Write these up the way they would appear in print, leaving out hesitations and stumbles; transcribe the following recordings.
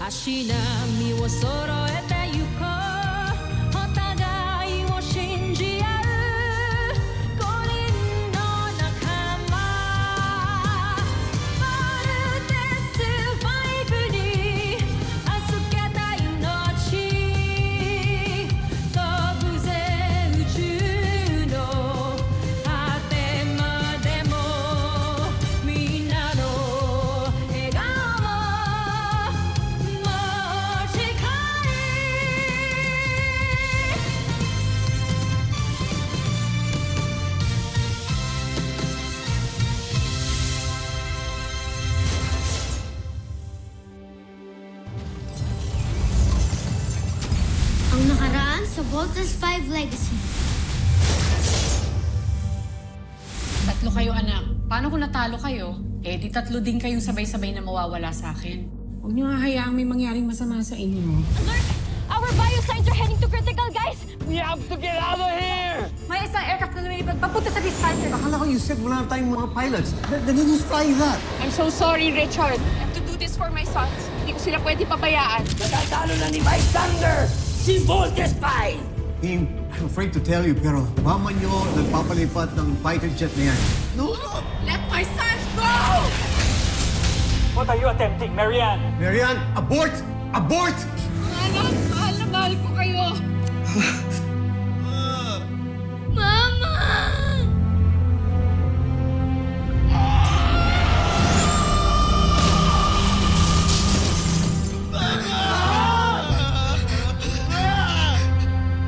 足並みを揃えてゆこうお互いを信じ合う5人の仲間バルテス5に預けた命飛ぶぜ宇宙の果てまでもみんなの笑顔も持ち帰Ang nakaraan sa Voltes 5 Legacy. Tatlo kayo, anak. Paano kung natalo kayo? Eh, di tatlo din kayong sabay-sabay na mawawala sa akin. Huwag niyo nga hayaang may mangyaring masama sa inyo. Alert! Our biosigns are heading to critical, guys! We have to get out of here! May isang aircraft na lumilipad papunta sa dispatcher. Akala ko you said wala tayong mga pilots. Then who's flying that? I'm so sorry, Richard. I have to do this for my sons. Hindi ko sila pwede pabayaan. Natatalo na ni Vice Thunder! Si Voltes 5! Team, I'm afraid to tell you, pero mama nyo nagpapalipat ng fighter jet na yan. No! Let my sons go! What are you attempting, Marianne? Marianne, abort! Abort! Anak, mahal na mahal ko kayo. Mama!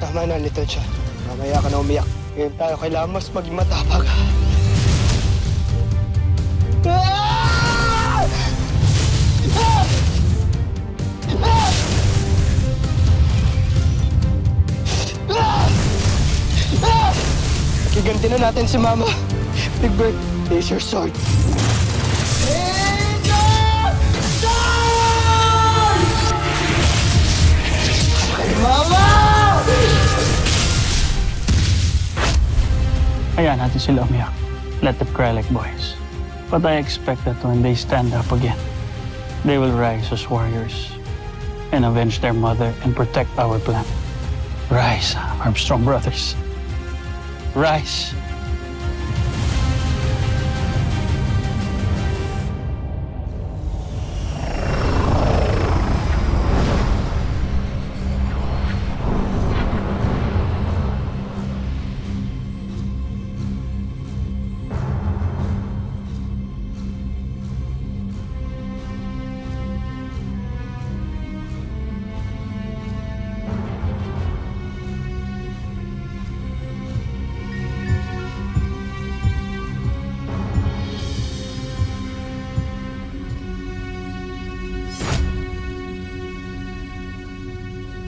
Tama na, Little Chan. Mamaya ka na umiyak. Ngayon tayo kailangan mas maging matapag. Iganti na natin si Mama. Big Bird, here's your sword. Mama! Hayaan natin sila umiyak. Let them cry like boys. But I expect that when they stand up again, they will rise as warriors and avenge their mother and protect our planet. Rise, Armstrong brothers. Rise.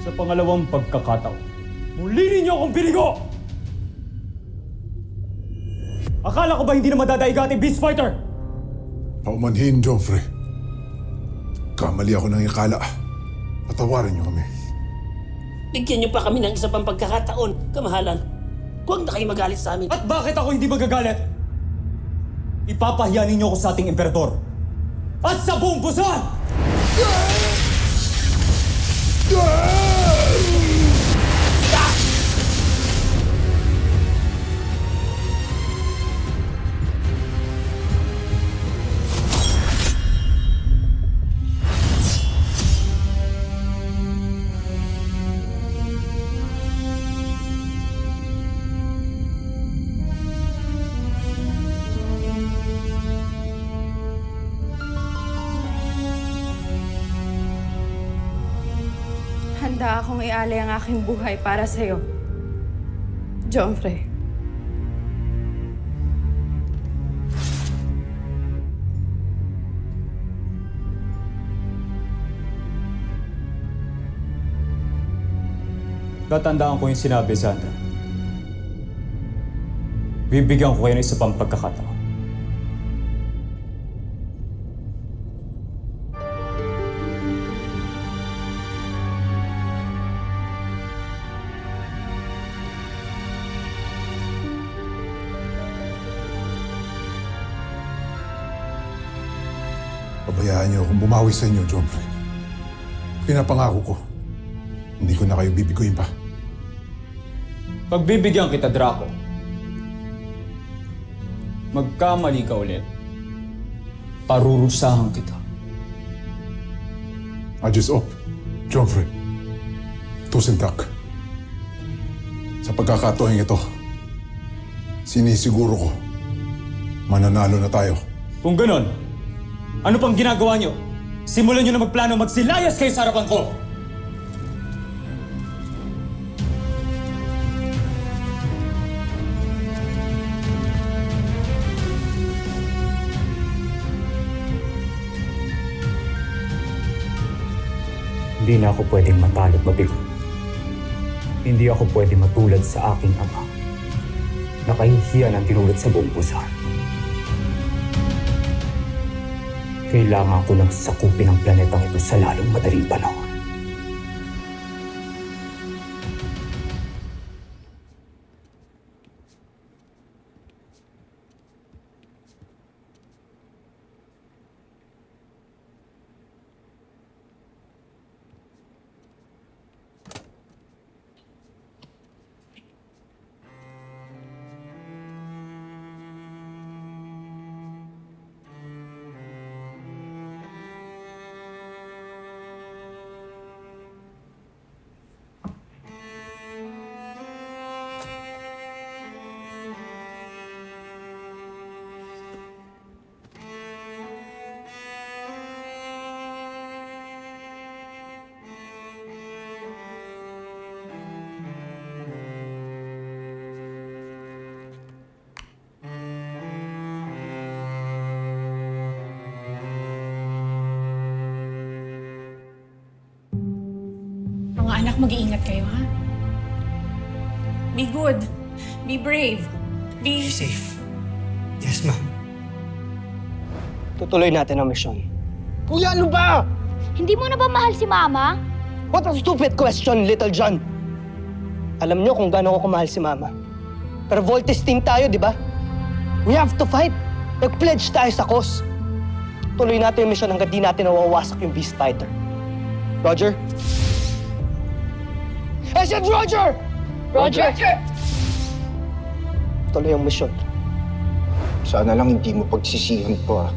Sa pangalawang pagkakataon, muli ninyo akong binigo! Akala ko ba hindi na madadaig ating Beast Fighter? Paumanhin, Joffrey. Kamali ako ng ikala. Patawarin niyo kami. Bigyan niyo pa kami ng isa pang pagkakataon, kamahalan. Huwag na kayo magalit sa amin. At bakit ako hindi magagalit? Ipapahiya ninyo ako sa ating emperador. At sa buong busan! Handa akong ialay ang aking buhay para sa'yo. Joffrey. Tatandaan ko yung sinabi, Sandra. Bibigyan ko kayo ng isa pang pagkakataon. Pabayaan niyo akong bumawi sa inyo, Joffrey. Pinapangako ko, hindi ko na kayo bibiguin pa. Pagbibigyan kita, Draco. Magkamali ka ulit. Parurusahan kita. Adjust up, Joffrey. Tusintak. Sa pagkakataon ito, sinisiguro ko, mananalo na tayo. Kung ganon, ano pang ginagawa nyo? Simulan nyo na magplano magsilayas kayo sa harapan ko! Hindi na ako pwedeng matalo at mabigo. Hindi ako pwedeng matulad sa aking ama. Nakahihiya ng tinulad sa buong busan. Kailangan ko lang sakupin ang planetang ito sa lalong madaling panahon. Mga anak, mag-iingat kayo, ha? Be good. Be brave. Be Safe. Yes, ma'am. Tutuloy natin ang misyon. Kuya, ano ba? Hindi mo na ba mahal si Mama? What a stupid question, Little John. Alam niyo kung gaano ko kumahal si Mama. Pero Voltes team tayo, di ba? We have to fight. Nag-pledge tayo sa cause. Tuloy natin yung mission hanggang di natin nawawasak yung Beast Fighter. Roger? I said Roger! Roger! Tuloy ang mission. Sana lang hindi mo pagsisihan to, ah.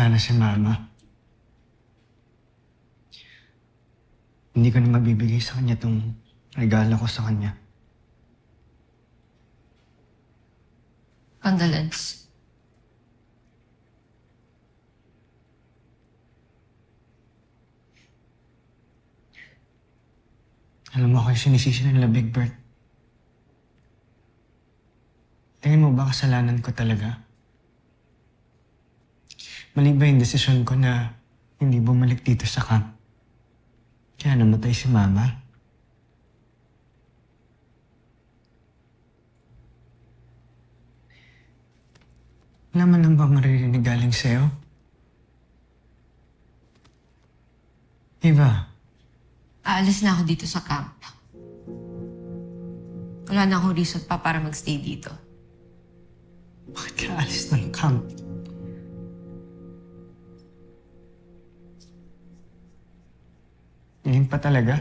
Wala na si Mama. Hindi ko na mabibigay sa kanya tong regalo ko sa kanya. Condolence. Alam mo ako yung sinisisi nila, Big Bird. Tingin mo ba kasalanan ko talaga? Mali ba yung desisyon ko na hindi bumalik dito sa camp? Kaya namatay si Mama? Wala man lang ba maririnig galing sa'yo? Eva, Aalis na ako dito sa camp. Wala na akong reason pa para magstay dito. bakit ka alis ng camp? Tingin pa talaga?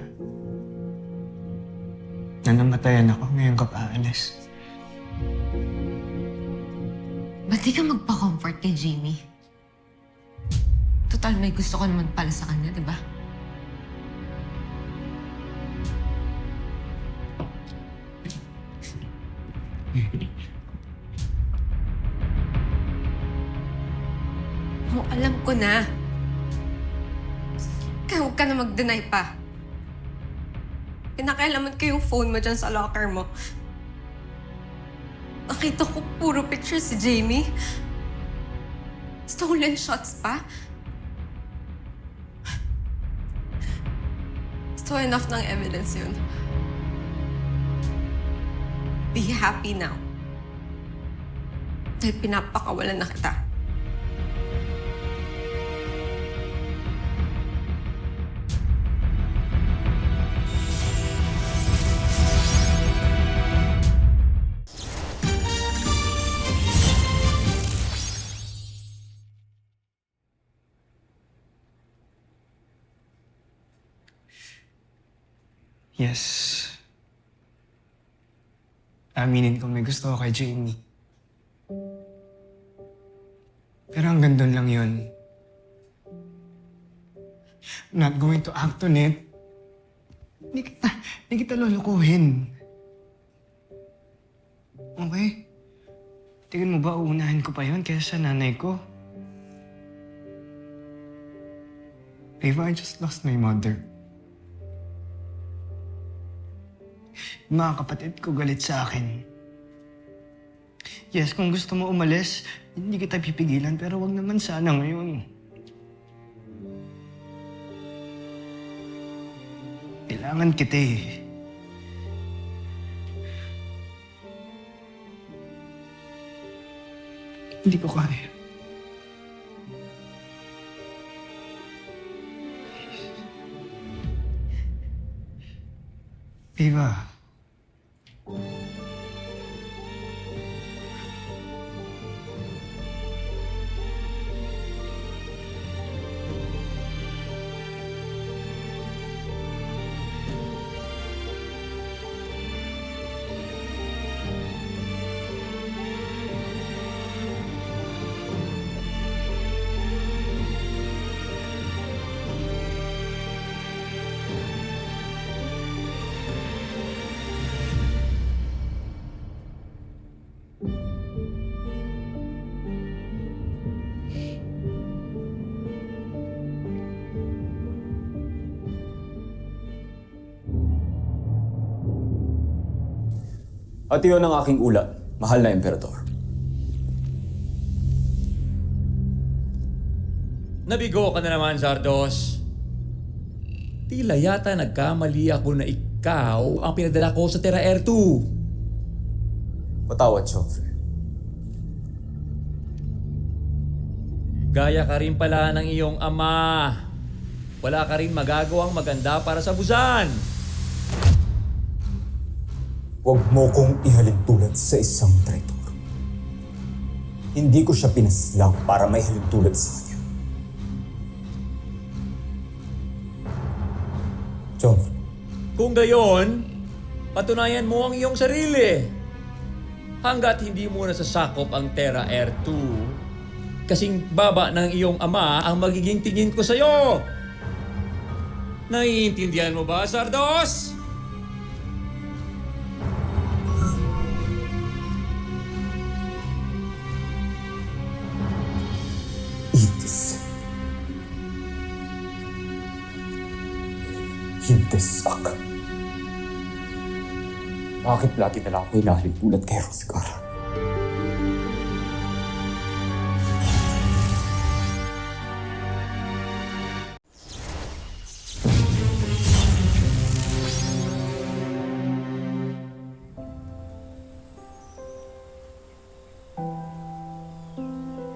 Na namatayan ako ngayon ka pa aalis. Ba't di ka magpa-comfort kay Jamie? Total, may gusto ko naman pala sa kanya, di ba? Oh, alam ko na. Kaya huwag ka na mag-deny pa. Pinakailaman ko yung phone mo dyan sa locker mo. Nakita ko puro picture si Jamie. Stolen shots pa. So enough ng evidence yun. Be happy now. Dahil pinapakawalan na kita. Yes. Aminin ko may gusto ko kay Jamie. Pero hanggang doon lang yun. I'm not going to act on it. Hindi kita lulukuhin. Okay? Tingin mo ba uunahin ko pa yun kaysa sa nanay ko? Ava, I just lost my mother. Mga kapatid ko galit sa akin. Yes, kung gusto mo umalis, hindi kita pipigilan, pero wag naman sana ngayon. Kailangan kita eh. Hindi ko kaya. Ava. At iyon ang aking ulat, mahal na emperador. Nabigo ka na naman, Zardos. Tila yata nagkamali ako na ikaw ang pinadala ko sa Terra Air 2. Patawad, Joffrey. Gaya ka rin pala ng iyong ama. Wala ka rin magagawang maganda para sa Busan. Huwag mo kong ihalintulad sa isang traitor. Hindi ko siya pinaslang para may halintulad sa kanya. Joffrey. Kung gayon, patunayan mo ang iyong sarili. Hanggat hindi mo nasasakop ang Terra Air 2, kasing baba ng iyong ama ang magiging tingin ko sa'yo. Naiintindihan mo ba, Zardos? Hindesak. Bakit lagi na lang ako inahalintulad kay Roscar?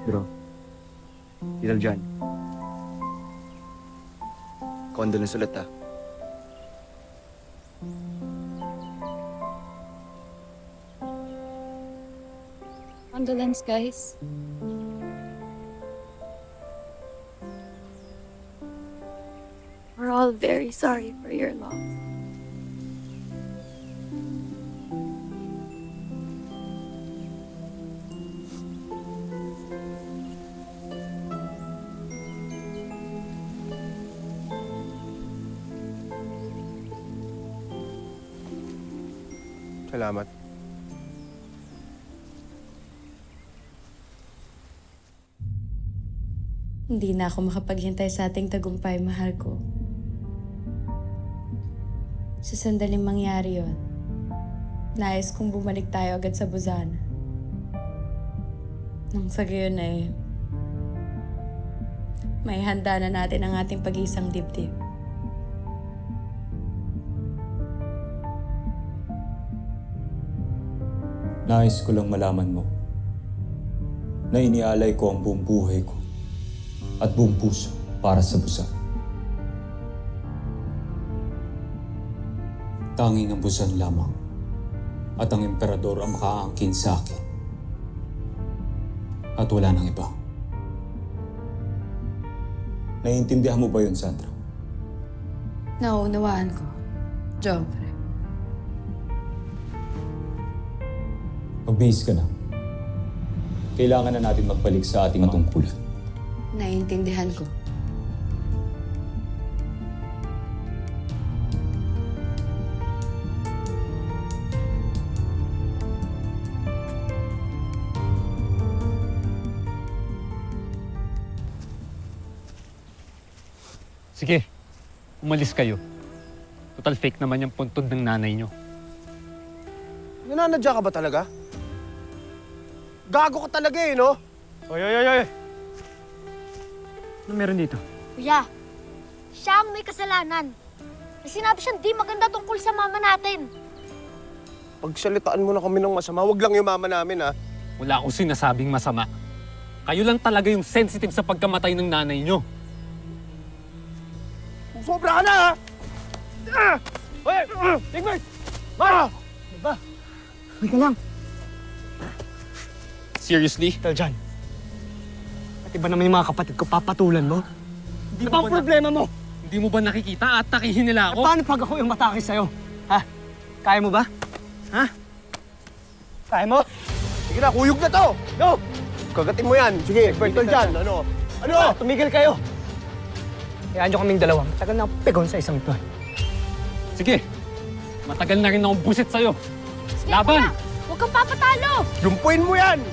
Bro, Little John. Condolence ulit ah. Condolence, guys. We're all very sorry for your loss. Salamat. Hindi na ako makapaghintay sa ating tagumpay, mahal ko. Sa sandaling mangyari yon, nais kong bumalik tayo agad sa Busan. Nang sa gayon ay may handa na natin ang ating pag-iisang dibdib. Nais ko lang malaman mo na inialay ko ang buong buhay ko at buong puso para sa Busan. Tanging ang Busan lamang at ang emperador ang makaangkin sa akin. At wala nang iba. Naiintindihan mo ba yun, Sandra? Nauunawaan ko. Jombre. Magbihis ka na. Kailangan na natin magbalik sa ating matungkulan. Naiintindihan ko. Sige, umalis kayo. Total fake naman yung puntod ng nanay nyo. Nananadya ka ba talaga? Gago ka talaga eh, no? Oy, oy, oy, oy! Ano meron dito? Kuya, siya ang may kasalanan. May sinabi siyang di maganda tungkol sa mama natin. Pagsalitaan mo na kami ng masama, wag lang yung mama namin, ha? Wala akong sinasabing masama. Kayo lang talaga yung sensitive sa pagkamatay ng nanay nyo. Sobra ka na, ha? Hoy! Tigmart! Ma! Diba? Uy ka lang. Seriously? Little John, pati ba naman yung mga kapatid ko papatulan mo? Ano ba ang problema mo? Hindi mo ba nakikita at takihin nila ako? Paano pag ako yung matake sa'yo? Ha? Kaya mo ba? Ha? Kaya mo? Sige na, kuyog na to! Go! Kagatin mo yan. Sige, Little John, ano? Ano? Tumigil kayo! Kayaan nyo kaming dalawa. Matagal na akong pegon sa isang tuwan. Sige, matagal na rin akong busit sa'yo. Sige, Laban! kuya, huwag kang papatalo! Lumpuin mo yan!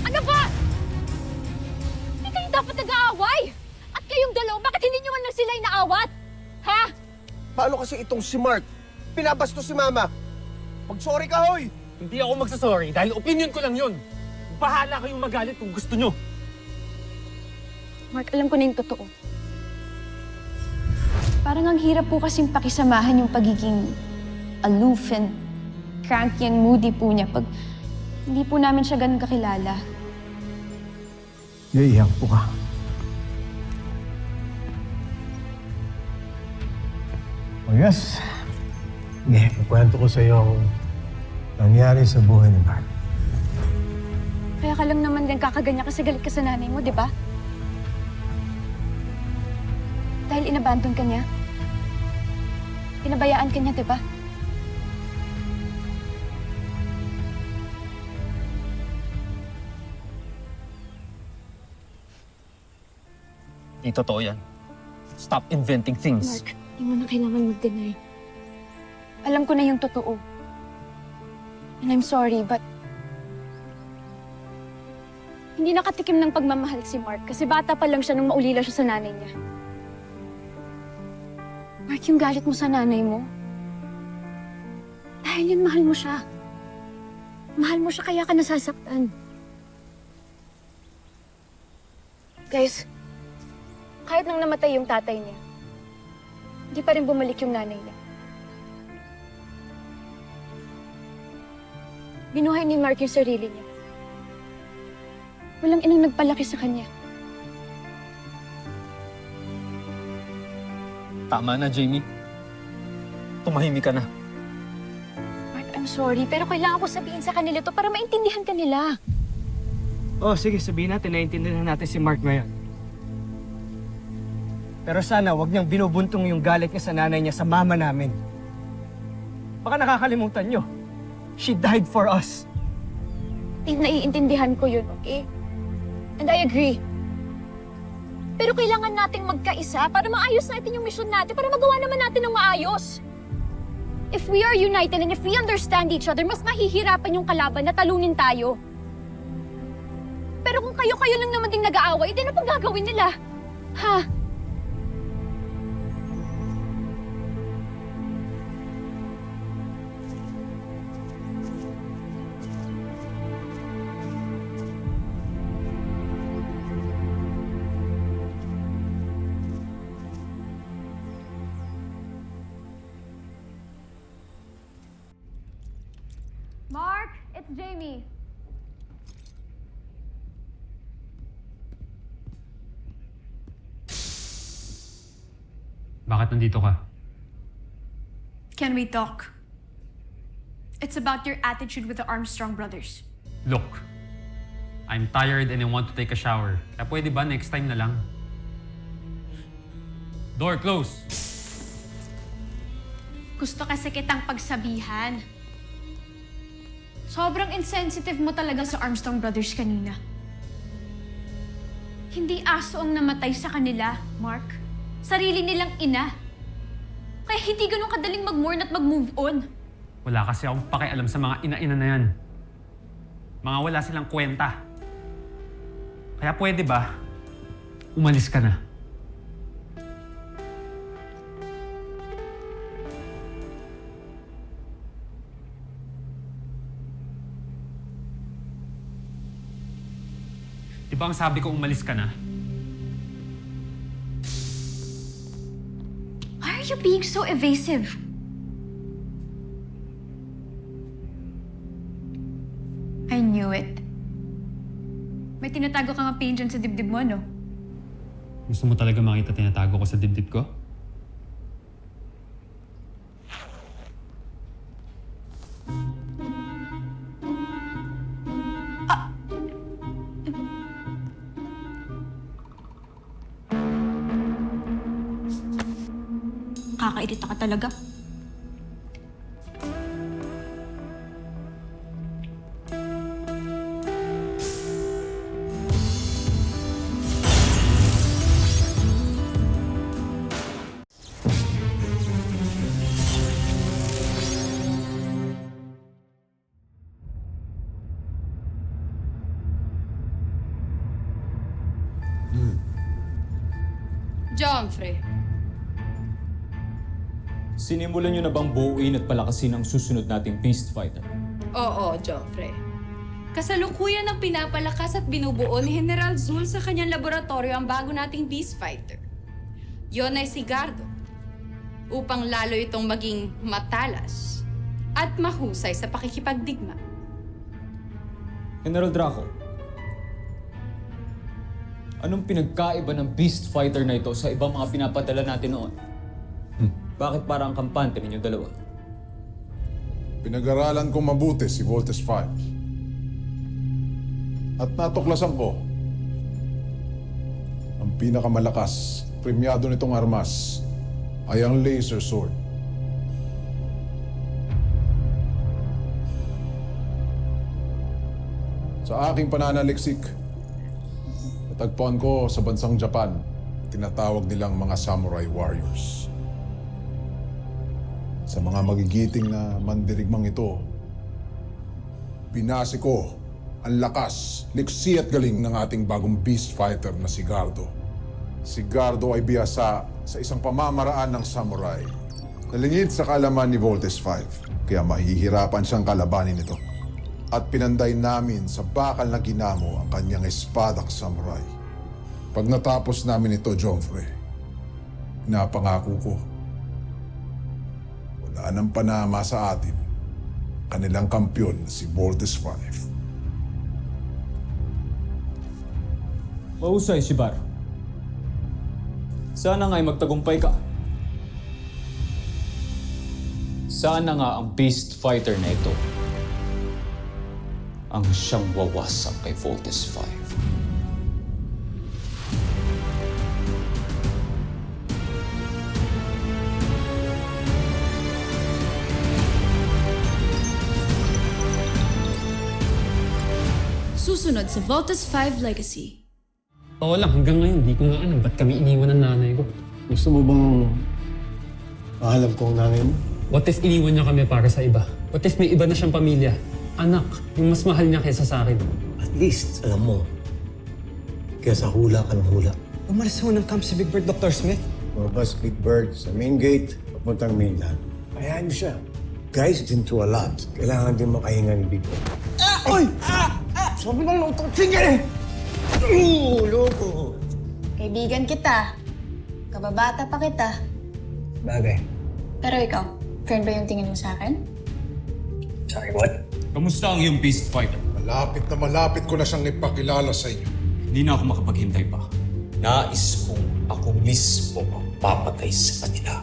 Ano ba? Hindi kayo dapat nag-aaway! At kayong dalawa, bakit hindi nyo man lang sila inaawat? Ha? Paano kasi itong si Mark? Pinabastos si Mama. Mag-sorry ka, hoy! Hindi ako magsasorry dahil opinion ko lang yun. Bahala kayong magalit kung gusto nyo. Mark, alam ko na yung totoo. Parang ang hirap po kasing pakisamahan yung pagiging aloof and cranky and moody po niya pag hindi po namin siya ganun kakilala. Naiiyak po ka. Oh yes. Sige, kukwento ko sa iyo ang nangyari sa buhay ni Mark. Kaya ka lang naman din kakaganya kasi galit ka sa nanay mo, di ba? Dahil inabandon ka niya. Pinabayaan ka niya, di ba? Hindi totoo yan. Stop inventing things. Mark, hindi mo na kailangan mag-deny. Alam ko na yung totoo. And I'm sorry, but hindi nakatikim ng pagmamahal si Mark kasi bata pa lang siya nung maulila siya sa nanay niya. Mark, yung galit mo sa nanay mo, dahil yun, mahal mo siya. Mahal mo siya kaya ka nasasaktan. Guys, kahit nang namatay yung tatay niya, hindi pa rin bumalik yung nanay niya. Binuhay ni Mark yung sarili niya. Walang inang nagpalaki sa kanya. Tama na, Jamie. Tumahimik ka na. Mark, I'm sorry, pero kailangan ko sabihin sa kanila to para maintindihan ka nila. Oh, sige, sabihin natin, naiintindihan natin si Mark ngayon. Pero sana, wag niyang binubuntong yung galit niya sa nanay niya sa mama namin. Baka nakakalimutan niyo. She died for us. Naiintindihan ko yun, okay? And I agree. Pero kailangan nating magkaisa para maayos natin yung mission natin, para magawa naman natin ng maayos. If we are united and if we understand each other, mas mahihirapan yung kalaban na talunin tayo. Pero kung kayo-kayo lang naman ding nag-aaway, hindi na pang gagawin nila. Ha? Mark, it's Jamie. Bakit nandito ka? Can we talk? It's about your attitude with the Armstrong brothers. Look, I'm tired and I want to take a shower. Kaya pwede ba next time na lang? Door close! Gusto kasi kitang pagsabihan. Sobrang insensitive mo talaga sa Armstrong brothers kanina. Hindi aso ang namatay sa kanila, Mark. Sarili nilang ina. Kaya hindi ganun kadaling mag-mourn at mag-move on. Wala kasi akong pakialam sa mga ina-ina na yan. Mga wala silang kwenta. Kaya pwede ba, umalis ka na? Di ba ang sabi ko umalis ka na? Why are you being so evasive? I knew it. May tinatago ka nga pain dyan sa dibdib mo, no? Gusto mo talaga makita tinatago ko sa dibdib ko? Kakairita ka talaga. Joffrey. Sinimulan niyo na bang buuin at palakasin ang susunod nating beast fighter? Oo, Joffrey. Kasalukuyan ang pinapalakas at binubuo ni General Zul sa kanyang laboratorio ang bago nating beast fighter. Yon ay si Gardo. Upang lalo itong maging matalas at mahusay sa pakikipagdigma. General Draco, anong pinagkaiba ng beast fighter na ito sa ibang mga pinapadala natin noon? Bakit parang kampante ninyo dalawa? Pinag-aralan kong mabuti si Voltes 5. At natuklasan ko, ang pinakamalakas, premyado nitong armas, ay ang laser sword. Sa aking pananaliksik, natagpuan ko sa bansang Japan, tinatawag nilang mga samurai warriors. Sa mga magigiting na mandirigmang ito, binasi ko ang lakas, liksi at galing ng ating bagong beast fighter na si Gardo. Si Gardo ay biyasa sa isang pamamaraan ng samurai. Nalingid sa kaalaman ni Voltes 5, kaya mahihirapan siyang kalabanin ito. At pinanday namin sa bakal na ginamo ang kanyang espadak samurai. Pag natapos namin ito, Joffrey, napangako ko, wala nang panama sa atin, kanilang kampyon si Voltes 5. Mahusay, Shibar. Sana nga'y magtagumpay ka. Sana nga ang beast fighter na ito ang siyang wawasak kay Voltes 5. Susunod sa Voltes 5 Legacy. Oo lang, hanggang ngayon, di ko nga alam ba't kami iniwan ng nanay ko. Gusto mo bang maalam ko ang nanay mo? What if iniwan niya kami para sa iba? What if may iba na siyang pamilya? Anak, yung mas mahal niya kaysa sa akin. At least, alam mo, kesa hula ka ng hula. Umalis mo ng camp si Big Bird, Dr. Smith. Mabas Big Bird sa main gate, papuntang mainland. Hayaan niyo siya. Guys, been through a lot. Kailangan din makahinga ni Big Bird. Oy! Sabi ng lutong sige! Loko! Kaibigan kita. Kababata pa kita. Bagay. Pero ikaw, friend ba yung tingin mo sa akin? Sorry, what? Kamusta ang iyong beast fighter? Malapit na malapit ko na siyang ipakilala sa inyo. Hindi na ako makapaghintay pa. Nais kong ako mismo ang papatay sa kanila.